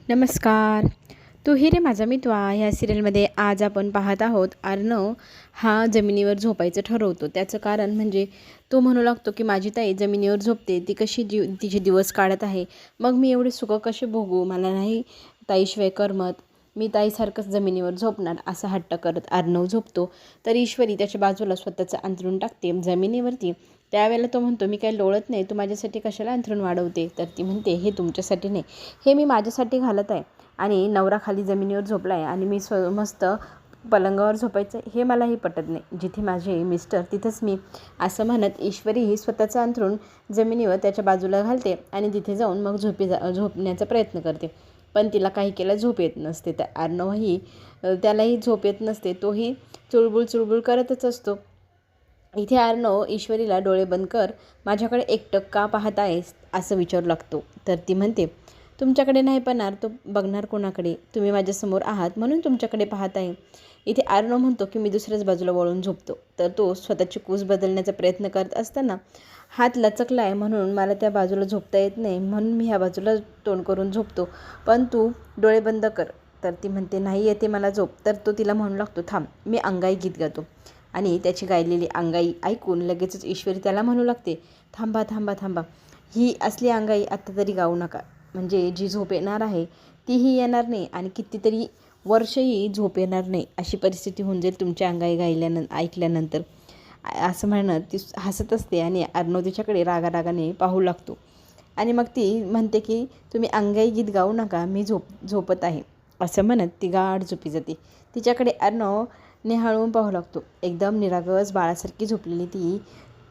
नमस्कार. तू ही रे माझा मितवा ह्या सिरियलमध्ये आज आपण पाहत आहोत. अर्णव हा जमिनीवर झोपायचं ठरवतो. त्याचं कारण म्हणजे तो म्हणू लागतो की माझी ताई जमिनीवर झोपते, ती कशी तिचे दिवस काढत आहे, मग मी एवढे सुख कसे भोगू, मला नाही ताईशिवाय करमत, मी ताईसारखंच जमिनीवर झोपणार, असा हट्ट करत अर्णव झोपतो. तर ईश्वरी त्याच्या बाजूला स्वतःचं अंथरूण टाकते जमिनीवरती. त्यावेळेला तो म्हणतो, मी काही लोळत नाही, तू माझ्यासाठी कशाला अंथरूण वाढवते. तर ती म्हणते, हे तुमच्यासाठी नाही, हे मी माझ्यासाठी घालत आहे. आणि नवरा खाली जमिनीवर झोपला आहे आणि मी मस्त पलंगावर झोपायचं, हे मलाही पटत नाही. जिथे माझे मिस्टर तिथंच मी, असं म्हणत ईश्वरीही स्वतःचं अंथरूण जमिनीवर त्याच्या बाजूला घालते आणि तिथे जाऊन मग झोपण्याचा प्रयत्न करते. पण तिला काही केला झोप येत नसते. तर अर्णवही त्यालाही झोप येत नसते, तोही चुळबुळ चुळबुळ करतच असतो. इथे अर्णव ईश्वरीला, डोळे बंद कर, माझ्याकडे एकटक का पाहत आहेस, असं विचारू लागतो. तर ती म्हणते, तुमच्याकडे नाही पाहणार तो बघणार कोणाकडे, तुम्ही माझ्यासमोर आहात म्हणून तुमच्याकडे पाहत आहे. इथे अर्णव म्हणतो की मी दुसऱ्याच बाजूला वळून झोपतो. तर तो स्वतःची कूस बदलण्याचा प्रयत्न करत असताना हात लचकला आहे म्हणून मला त्या बाजूला झोपता येत नाही, म्हणून मी ह्या बाजूला तोंड करून झोपतो, पण तू डोळे बंद कर. तर ती म्हणते, नाही येते मला झोप. तर तो तिला म्हणू लागतो, थांब, मी अंगाई गीत गातो. आणि त्याची गायलेली अंगाई ऐकून लगेचच ईश्वरी त्याला म्हणू लागते, थांबा थांबा थांबा, ही असली अंगाई आत्ता तरी गाऊ नका, म्हणजे जी झोप येणार आहे तीही येणार नाही आणि कितीतरी वर्षही झोप येणार नाही, अशी परिस्थिती होऊन जाईल तुमच्या अंगाई ऐकल्यानंतर, असं म्हणत ती हसत असते. आणि अर्णव तिच्याकडे रागारागाने पाहू लागतो. आणि मग ती म्हणते की तुम्ही अंगाई गीत गाऊ नका, मी झोपत आहे, असं म्हणत ती गाढ झोपी जाते. तिच्याकडे अर्णव निहाळून पाहू लागतो. एकदम निरागस बाळासारखी झोपलेली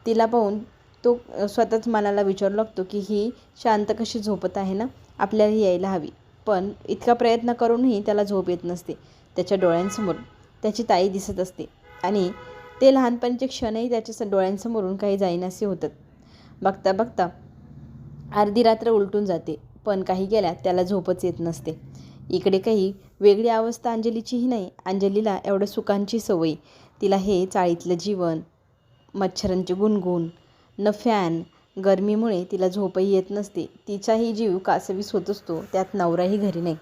तिला पाहून तो स्वतःच मनाला विचारू लागतो की ही शांत कशी झोपत आहे ना, आपल्याला यायला हवी. पण इतका प्रयत्न करूनही त्याला झोप येत नसते. त्याच्या डोळ्यांसमोर त्याची ताई दिसत असते आणि ते लहानपणीचे क्षणही त्याच्या डोळ्यांसमोरून काही जाईनासे होतात. बघता बघता अर्धी रात्र उलटून जाते, पण काही गेल्या त्याला झोपच येत नसते. इकडे काही वेगळी अवस्था अंजलीचीही नाही. अंजलीला एवढ्या सुखांची सवय, तिला हे चाळीतलं जीवन, मच्छरांचे गुणगुण, न फॅन, गरमीमुळे तिला झोपही येत नसते. तिचाही जीव कासवीस होत असतो, त्यात नवराही घरी नाही.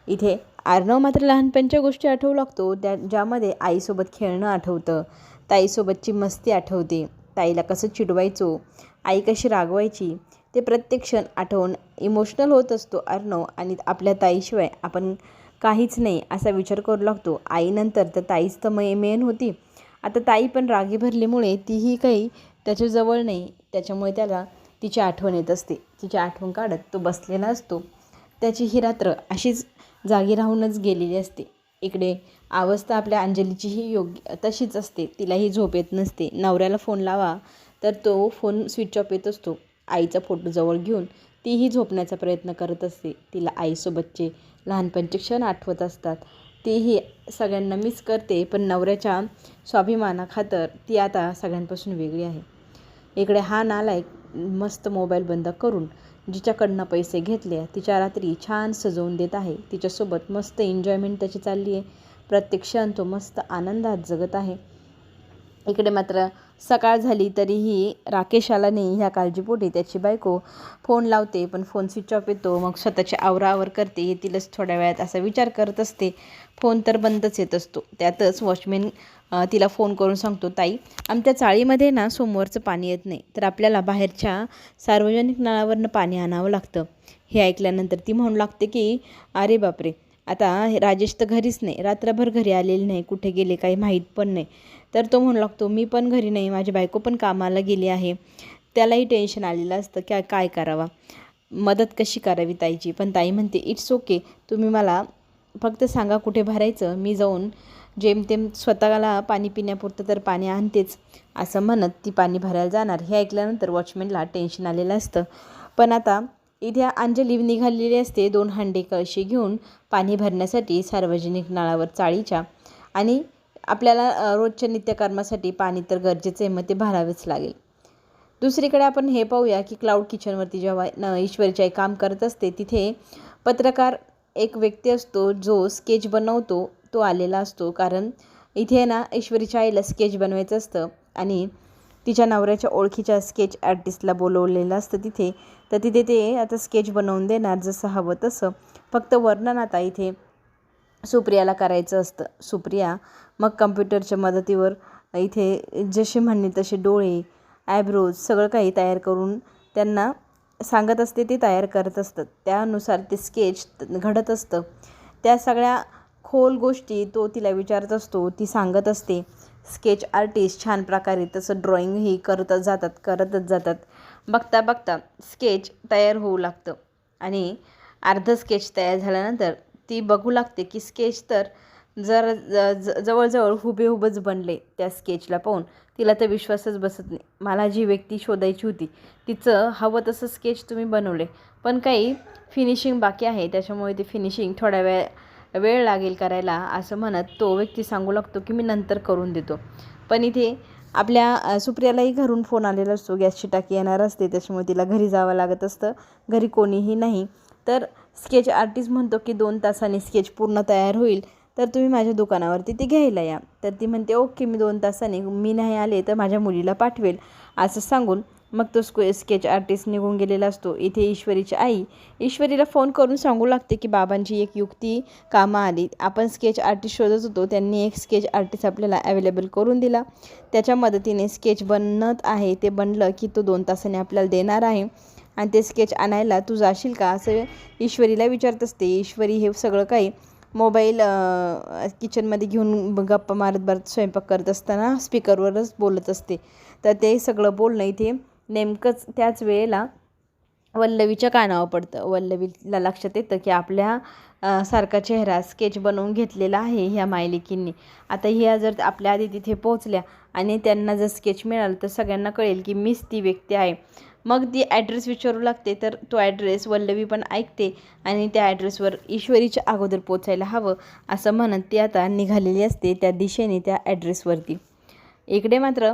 इथे अर्णव मात्र लहानपणच्या गोष्टी आठवू लागतो, ज्यामध्ये आईसोबत खेळणं आठवतं, ताईसोबतची मस्ती आठवते, ताईला कसं चिडवायचो, आई कशी रागवायची, ते प्रत्येक क्षण आठवून इमोशनल होत असतो अर्णव. आणि आपल्या ताईशिवाय आपण काहीच नाही असा विचार करू लागतो. आईनंतर तर ताईच तर मेन होती. आता ताई पण रागी भरलीमुळे तीही काही त्याच्याजवळ नाही, त्याच्यामुळे त्याला तिची आठवण येत असते. तिची आठवण काढत तो बसलेला असतो. त्याची ही रात्र अशीच जागी राहूनच गेलेली असते. इकडे अवस्था आपल्या अंजलीचीही योग्य तशीच असते, तिलाही झोप येत नसते. नवऱ्याला फोन लावा तर तो फोन स्विच ऑफ येत असतो. आईचा फोटो जवळ घेऊन तीही झोपण्याचा प्रयत्न करत असते. तिला आईसोबतचे लहानपणचे क्षण आठवत असतात. तीही सगळ्यांना मिस करते, पण नवऱ्याच्या स्वाभिमानाखातर ती आता सगळ्यांपासून वेगळी आहे. इकडे हा नालायक मस्त मोबाईल बंद करून जिच्याकडनं पैसे घेतले तिच्या रात्री छान सजवून देत आहे. तिच्यासोबत मस्त एन्जॉयमेंट त्याची चालली आहे. प्रत्येक क्षण तो मस्त आनंदात जगत आहे. इकडे मात्र सकाळ झाली तरीही राकेश आला नाही. ह्या काळजीपोटी त्याची बायको फोन लावते, पण फोन स्विच ऑफ येतो. मग स्वतःची आवराआवर करते, येतीलच थोड्या वेळात असा विचार करत असते. फोन तर बंदच येत असतो. त्यातच वॉचमॅन तिला फोन करून सांगतो, ताई, आमच्या चाळीमध्ये ना सोमवारचं पाणी येत नाही, तर आपल्याला बाहेरच्या सार्वजनिक नळावरनं पाणी आणावं लागतं. हे ऐकल्यानंतर ती म्हणू लागते की अरे बापरे, आता राजेश तर घरीच नाही, रात्रभर घरी आलेले नाही, कुठे गेले काही माहीत पण नाही. तर तो म्हणू लागतो, मी पण घरी नाही, माझी बायको पण कामाला गेली आहे. त्यालाही टेन्शन आलेलं असतं की काय करावा, मदत कशी करावी ताईची. पण ताई म्हणते, इट्स ओके, तुम्ही मला फक्त सांगा कुठे भरायचं, मी जाऊन जेमतेम स्वतःला पाणी पिण्यापुरतं तर पाणी आणतेच, असं म्हणत ती पाणी भरायला जाणार. हे ऐकल्यानंतर वॉचमॅनला टेन्शन आलेलं असतं. पण आता इथे अंजली निघालेली असते 2 हांडे कळशी घेऊन पाणी भरण्यासाठी सार्वजनिक नळावर चाळीच्या. आणि आपल्याला रोजच्या नित्यकर्मासाठी पाणी तर गरजेचं आहे, मग ते भरावेच लागेल. दुसरीकडे आपण हे पाहूया की क्लाउड किचनवरती जेव्हा ईश्वरीची आई काम करत असते, तिथे पत्रकार एक व्यक्ती असतो जो स्केच बनवतो, तो आलेला असतो. कारण इथे ना ईश्वरीच्या आईला स्केच बनवायचं असतं आणि तिच्या नवऱ्याच्या ओळखीच्या स्केच आर्टिस्टला बोलवलेलं असतं तिथे. तर तिथे ते आता स्केच बनवून देणार जसं हवं तसं. फक्त वर्णन आता इथे सुप्रियाला करायचं असतं. सुप्रिया मग कम्प्युटरच्या मदतीवर इथे जसे म्हणणे तसे डोळे, आयब्रोज सगळं काही तयार करून त्यांना सांगत असते, ते तयार करत असतात. त्यानुसार ते स्केच घडत असतं. त्या सगळ्या खोल गोष्टी तो तिला विचारत असतो, ती सांगत असते. स्केच आर्टिस्ट छान प्रकारे तसं ड्रॉइंगही करतच जातात. बघता बघता स्केच तयार होऊ लागतं आणि अर्धं स्केच तयार झाल्यानंतर ती बघू लागते की स्केच तर जवळजवळ हुबेहूबच बनले. त्या स्केचला पाहून तिला तर विश्वासच बसत नाही. मला जी व्यक्ती शोधायची होती तिचं हवं तसं स्केच तुम्ही बनवले, पण काही फिनिशिंग बाकी आहे, त्याच्यामुळे ते फिनिशिंग थोडा वेळ लागेल करायला असं म्हणत तो व्यक्ती सांगू लागतो की मी नंतर करून देतो. पण इथे आपल्या सुप्रियालाही घरून फोन आलेला असतो, गॅसची टाकी येणार असते, त्याच्यामुळे तिला घरी जावं लागत असतं. घरी कोणीही नाही. तर स्केच आर्टिस्ट म्हणतो की 2 तासांनी स्केच पूर्ण तयार होईल, तर तुम्ही माझ्या दुकानावरती ते घ्यायला या. तर ती म्हणते ओके, मी 2 तासांनी, मी नाही आले तर माझ्या मुलीला पाठवेल असं सांगून मग तो स्केच आर्टिस्ट निघून गेलेला असतो. इथे ईश्वरीची आई ईश्वरीला फोन करून सांगू लागते की बाबांची एक युक्ती कामं आली. आपण स्केच आर्टिस्ट शोधत होतो, त्यांनी एक स्केच आर्टिस्ट आपल्याला अवेलेबल करून दिला. त्याच्या मदतीने स्केच बनत आहे. ते बनलं की तो 2 तासांनी आपल्याला देणार आहे आणि ते स्केच आणायला तू जाशील का असं ईश्वरीला विचारत असते. ईश्वरी हे सगळं काही मोबाईल किचनमध्ये घेऊन गप्पा मारत स्वयंपाक करत असताना स्पीकरवरच बोलत असते. तर ते सगळं बोलणं इथे नेमकंच त्याच वेळेला वल्लवीच्या कानावर पडतं. वल्लवीला लक्षात येतं की आपल्या सारखा चेहरा स्केच बनवून घेतलेला आहे ह्या मायलेकींनी. आता ह्या जर आपल्या आधी तिथे पोहोचल्या आणि त्यांना जर स्केच मिळालं तर सगळ्यांना कळेल की मीच ती व्यक्ती आहे. मग ती ॲड्रेस विचारू लागते. तर तो ॲड्रेस वल्लवी पण ऐकते आणि त्या ॲड्रेसवर ईश्वरीच्या अगोदर पोचायला हवं असं म्हणत ती आता निघालेली असते त्या दिशेने, त्या ॲड्रेसवरती. इकडे मात्र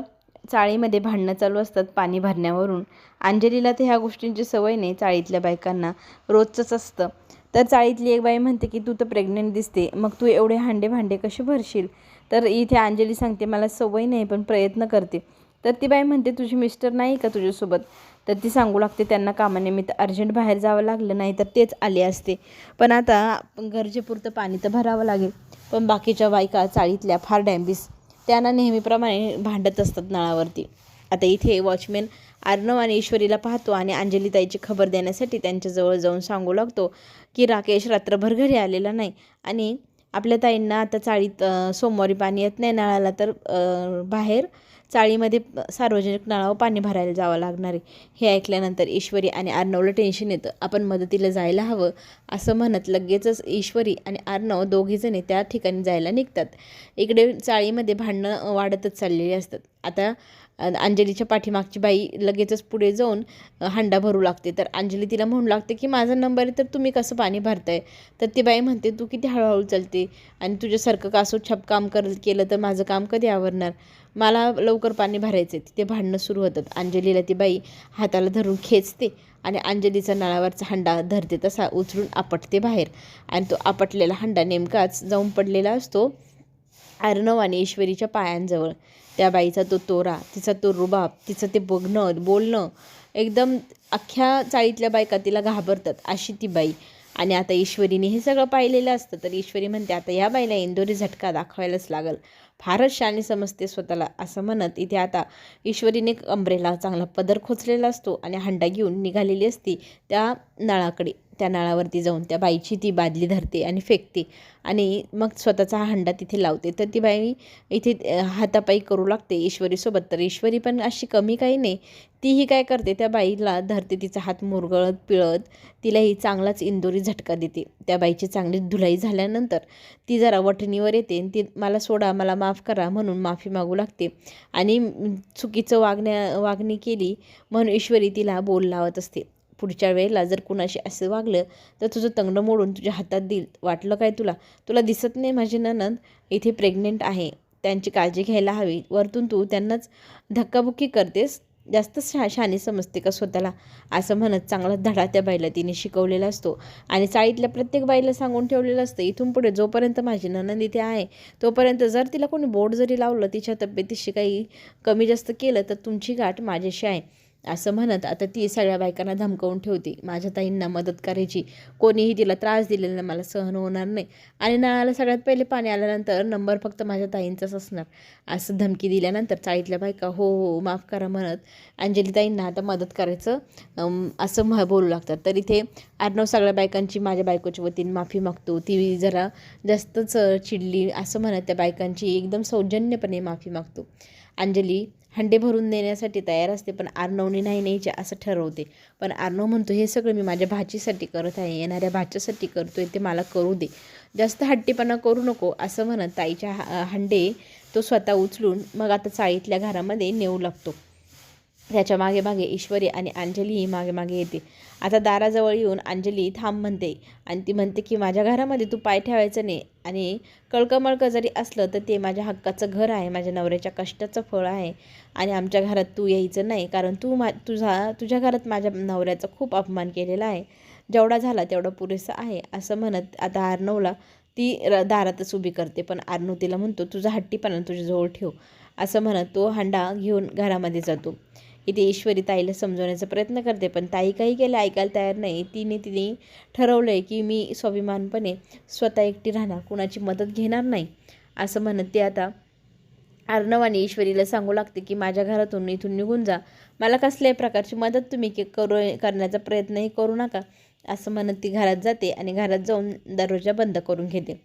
चाळीमध्ये भांडणं चालू असतात पाणी भरण्यावरून. अंजलीला तर ह्या गोष्टींची सवय नाही, चाळीतल्या बायकांना रोजचंच असतं. तर चाळीतली एक बाई म्हणते की तू तर प्रेग्नेंट दिसते, मग तू एवढे भांडे कसे भरशील. तर इथे अंजली सांगते मला सवय नाही पण प्रयत्न करते. तर ती बाई म्हणते तुझी मिस्टर नाही का तुझ्यासोबत. तर ती सांगू लागते त्यांना कामानिमित्त अर्जंट बाहेर जावं लागलं, नाही तर तेच आले असते. पण आता गरजेपुरतं पाणी तर भरावं लागेल. पण बाकीच्या बायका चाळीतल्या फार डॅम्बिस, त्यांना नेहमीप्रमाणे भांडत असतात नळावरती. आता इथे वॉचमॅन अर्णव आणि ईश्वरीला पाहतो आणि अंजलीताईची खबर देण्यासाठी त्यांच्याजवळ जाऊन सांगू लागतो की राकेश रात्रभर घरी आलेला नाही आणि आपल्या ताईंना आता चाळीत सोमवारी पाणी येत नाही नळाला, तर बाहेर चाळीमध्ये सार्वजनिक नळावर पाणी भरायला जावं लागणार आहे. हे ऐकल्यानंतर ईश्वरी आणि अर्णवला टेन्शन येतं. आपण मदतीला जायला हवं असं म्हणत लगेचच ईश्वरी आणि अर्णव दोघीजणी त्या ठिकाणी जायला निघतात. इकडे चाळीमध्ये भांडणं वाढतच चाललेली असतात. आता अंजलीच्या पाठीमागची बाई लगेचच पुढे जाऊन हंडा भरू लागते. तर अंजली तिला म्हणू लागते की माझा नंबर आहे तर तुम्ही कसं पाणी भरताय. तर ती बाई म्हणते तू किती हळूहळू चालते आणि तुझ्यासारखं कासू छप काम केलं तर माझं काम कधी आवरणार, मला लवकर पाणी भरायचं आहे. तिथे भांडणं सुरू होतात. अंजलीला ती बाई हाताला धरून खेचते आणि अंजलीचा नळावरचा हंडा धरते तसा उचलून आपटते बाहेर आणि तो आपटलेला हंडा नेमकाच जाऊन पडलेला असतो अर्णव आणि ईश्वरीच्या पायांजवळ. त्या बाईचा तो तोरा, तिचा तो रुबाब, तिचं ते बघणं बोलणं, एकदम अख्ख्या चाळीतल्या बायका तिला घाबरतात अशी ती बाई. आणि आता ईश्वरीने हे सगळं पाहिलेलं असतं. तर ईश्वरी म्हणते आता या बाईला इंदोरी झटका दाखवायलाच लागल, फारच शानी समजते स्वतःला असं म्हणत इथे आता ईश्वरीने कमरेला चांगला पदर खोचलेला असतो आणि हंडा घेऊन निघालेली असती त्या नळाकडे. त्या नळावरती जाऊन त्या बाईची ती बादली धरते आणि फेकते आणि मग स्वतःचा हा हंडा तिथे लावते. तर ती बाई इथे हातापायी करू लागते ईश्वरीसोबत. तर ईश्वरी पण अशी कमी काही नाही, तीही काय करते त्या बाईला धरते, तिचा हात मुरगळत पिळत तिलाही चांगलाच इंदोरी झटका देते. त्या बाईची चांगली धुलाई झाल्यानंतर ती जरा वठणीवर येते आणि ती मला सोडा, मला माफ करा म्हणून माफी मागू लागते आणि चुकीचं वागणी केली म्हणून ईश्वरी तिला बोल लावत असते. पुढच्या वेळेला जर कुणाशी असं वागलं तर तुझं तंगडं मोडून तुझ्या हातात देईल, वाटलं काय तुला दिसत नाही माझी नणंद इथे प्रेग्नेंट आहे, त्यांची काळजी घ्यायला हवी, वरतून तू त्यांनाच धक्काबुक्की करतेस, जास्त शानी समजते का स्वतःला असं म्हणत चांगला धडा त्या बाईला तिने शिकवलेला असतो. आणि चाळीतल्या प्रत्येक बाईला सांगून ठेवलेलं असतं इथून पुढे जोपर्यंत माझी नणंद इथे आहे तोपर्यंत जर तिला कोणी बोट जरी लावलं, तिच्या तब्येतीशी काही कमी जास्त केलं तर तुमची गाठ माझ्याशी आहे. असं म्हणत आता ती सगळ्या बायकांना धमकावून ठेवते. माझ्या ताईंना मदत करायची, कोणीही तिला त्रास दिलेला नाही, मला सहन होणार नाही आणि नळाला सगळ्यात पहिले पाणी आल्यानंतर नंबर फक्त माझ्या ताईंचाच असणार, असं धमकी दिल्यानंतर चाळीतल्या बायका हो हो माफ करा म्हणत अंजली ताईंना आता मदत करायचं असं बोलू लागतात. तर इथे अर्णव सगळ्या बायकांची माझ्या बायकोच्या वतीने माफी मागतो. ती जरा जास्तच चिडली असं म्हणत त्या बायकांची एकदम सौजन्यपणे माफी मागतो. अंजली हंडे भरून देण्यासाठी तयार असते, पण अर्णवने नाही न्यायचे असं ठरवते. पण अर्णव म्हणतो हे सगळं मी माझ्या भाचीसाठी करत आहे, येणाऱ्या भाच्यासाठी करतोय, ते मला करू दे, जास्त हट्टीपणा करू नको असं म्हणत ताईच्या हंडे तो स्वतः उचलून मग आता चाळीतल्या घरामध्ये नेऊ लागतो. त्याच्या मागे मागे ईश्वरी आणि अंजलीही मागे मागे येते. आता दाराजवळ येऊन अंजली थांब म्हणते आणि ती म्हणते की माझ्या घरामध्ये तू पाय ठेवायचं नाही आणि कळकमळकं जरी असलं तर ते माझ्या हक्काचं घर आहे, माझ्या नवऱ्याच्या कष्टाचं फळ आहे आणि आमच्या घरात तू यायचं नाही, कारण तुझ्या घरात माझ्या नवऱ्याचा खूप अपमान केलेला आहे, जेवढा झाला तेवढा पुरेसा आहे असं म्हणत आता अर्णवला ती दारातच उभी करते. पण अर्णव तिला म्हणतो तुझा हट्टीपणा तुझ्याजवळ ठेव असं म्हणत तो हंडा घेऊन घरामध्ये जातो. इथे ईश्वरी ताईला समजवण्याचा प्रयत्न करते, पण ताई काही केलं ऐकायला तयार नाही. तिने ठरवलं आहे की मी स्वाभिमानपणे स्वतः एकटी राहणार, कुणाची मदत घेणार नाही असं म्हणत ते आता अर्णव आणि ईश्वरीला सांगू लागते की माझ्या घरातून इथून निघून जा, मला कसल्याही प्रकारची मदत तुम्ही करण्याचा प्रयत्नही करू नका असं म्हणत ती घरात जाते आणि घरात जाऊन दरवाजा बंद करून घेते.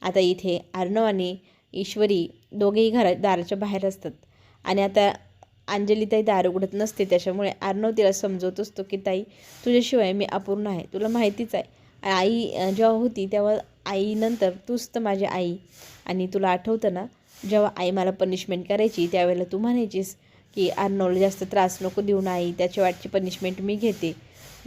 आता इथे अर्णव आणि ईश्वरी दोघेही दाराच्या बाहेर असतात आणि आता अंजलीताई दार उघडत नसते, त्याच्यामुळे अर्णव तिला समजवत असतो की ताई तुझ्याशिवाय मी अपूर्ण आहे, तुला माहितीच आहे, आई जेव्हा होती तेव्हा आईनंतर तूच तर माझी आई, आणि तुला आठवतं ना जेव्हा आई मला पनिशमेंट करायची त्यावेळेला तू म्हणायचीस की अर्णवला जास्त त्रास नको देऊ ना आई, त्याच्या वाटची पनिशमेंट मी घेते.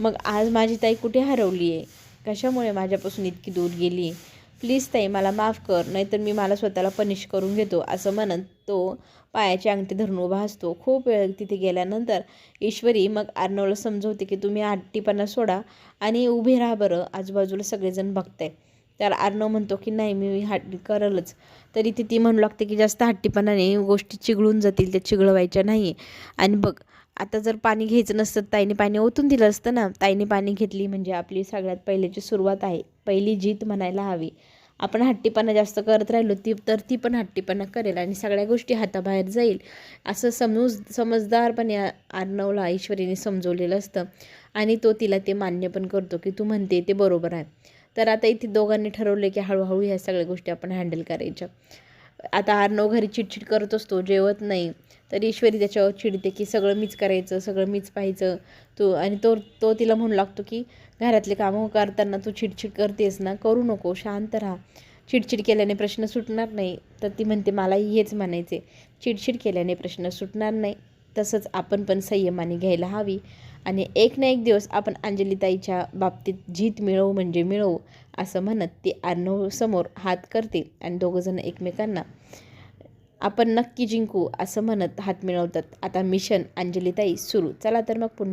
मग आज माझी ताई कुठे हरवली आहे, कशामुळे माझ्यापासून इतकी दूर गेली आहे, प्लीज ताई मला माफ कर, नाहीतर मी मला स्वतःला पनिश करून घेतो असं म्हणत तो पायाची अंगठी धरून उभा असतो. खूप वेळ तिथे गेल्यानंतर ईश्वरी मग अर्णवला समजवते की तुम्ही हट्टीपणा सोडा आणि उभे राहा बरं, आजूबाजूला सगळेजण बघताय. तर अर्णव म्हणतो की नाही मी हट्टी करलच. तरी ती म्हणू लागते की जास्त हट्टीपणाने गोष्टी चिघळून जातील, त्या चिघळवायच्या नाही. आणि बघ आता जर पाणी घ्यायचं नसतं ताईने पाणी ओतून दिलं असतं ना, ताईने पाणी घेतली म्हणजे आपली सगळ्यात पहिल्याची सुरुवात आहे, पहिली जीत म्हणायला हवी. आपण हट्टीपणा जास्त करत राहिलो ती पण हट्टीपणा करेल आणि सगळ्या गोष्टी हाताबाहेर जाईल असं समजदारपणे अर्णवला ईश्वरीने समजवलेलं असतं आणि तो तिला ते मान्य पण करतो की तू म्हणते ते बरोबर आहे. तर आता इथे दोघांनी ठरवले की हळूहळू ह्या सगळ्या गोष्टी आपण हँडल करायच्या. आता अर्णव घरी चिडचिड करत असतो, जेवत नाही, तर ईश्वरी त्याच्यावर चिडते की सगळं मीच करायचं, सगळं मीच पाहायचं आणि तो तिला म्हणू लागतो की घरातले कामं करताना तू चिडचिड करतेस ना, करू नको, शांत राहा, चिडचिड केल्याने प्रश्न सुटणार नाही. तर ती म्हणते मलाही हेच म्हणायचे, चिडचिड केल्याने प्रश्न सुटणार नाही, तसंच आपण पण संयमाने घ्यायला हवी आणि एक ना एक दिवस आपण अंजलीताईच्या बाबतीत जीत मिळवू म्हणजे मिळवू असं म्हणत ती अर्णव समोर हात करते आणि दोघंजण एकमेकांना आपण नक्की जिंकू असं म्हणत हात मिळवतात. आता मिशन अंजलीताई सुरू. चला तर मग पुन्हा